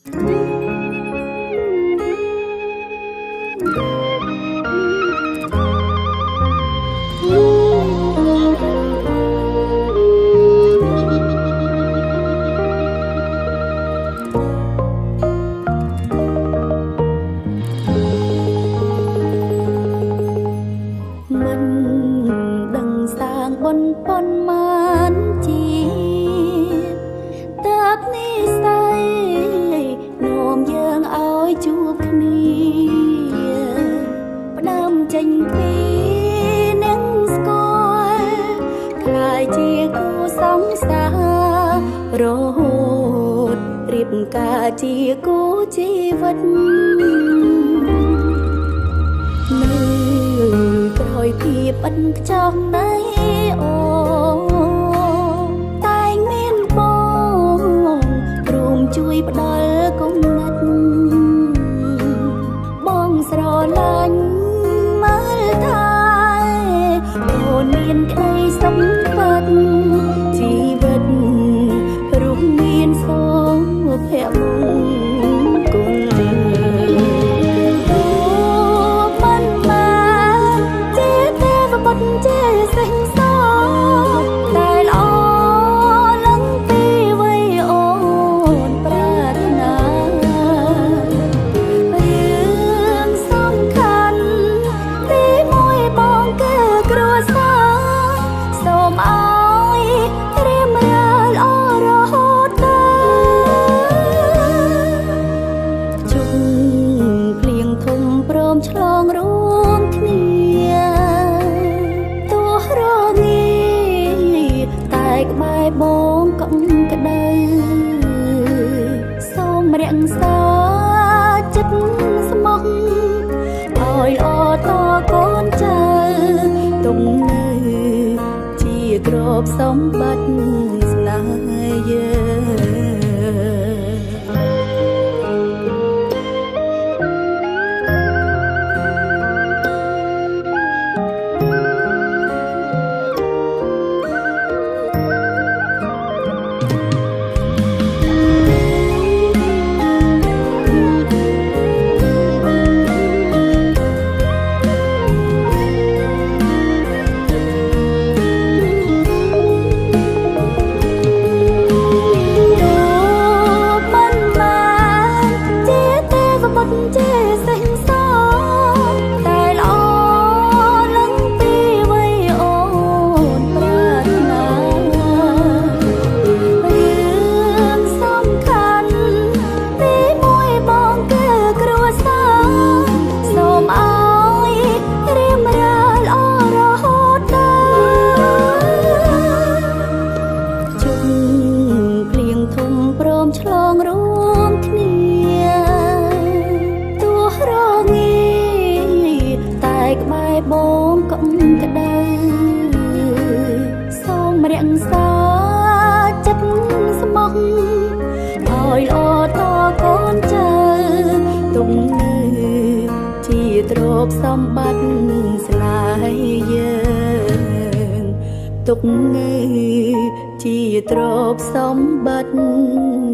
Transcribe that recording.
ប៉ុនមានជាតិតើបនេះស្អីនោមយើងឲ្យជួបគ្នាផ្ដើមចេញពីនឹងស្គាល់ខ្លាយជាគូសង្សាររហូតរៀបការជាគូជីវិតនៅក្រោយភាពឥតខ្ចោះណៃអូតែងមានបងព្រមជួយផ្ដល់គំនិតបងស្រឡាញ់មើលថាអូនមានក្តីសុខពិតជីវិតរូបមានសុភមង្គលជាសេះសតែល្អលឹងពីវ័យអូនប្រាថ្នារឿងសំខាន់ទីមួយបងគឺគ្រួសារសូមឲ្យរៀបរាល់ល្អរហូតដល់ជុំភ្លៀងធំព្រមឆ្លងរួមគ្នាក្បែរបងកំក្ដៅសូមរក្សាចិត្តស្មោះឲ្យល្អតកូនចៅទុំនៅជាទ្រព្យសម្បត្តិស្នេហ៍យើងជាសេះសតែល្អលឹងពីវ័យអូនប្រាថ្នារឿងសំខាន់ទីមួយបងគឺគ្រួសារសូមឲ្យរៀបរាល់ល្អរហូតដល់ជុំភ្លៀងធំព្រមឆ្លងរួមគ្នាក្បែរបងកំក្ដៅសូមរក្សាចិត្តស្មោះឲ្យល្អតកូនចៅទុំនៅជាទ្រព្យសម្បត្តិស្នេហ៍យើងទុកនៅជាទ្រព្យសម្បត្តិ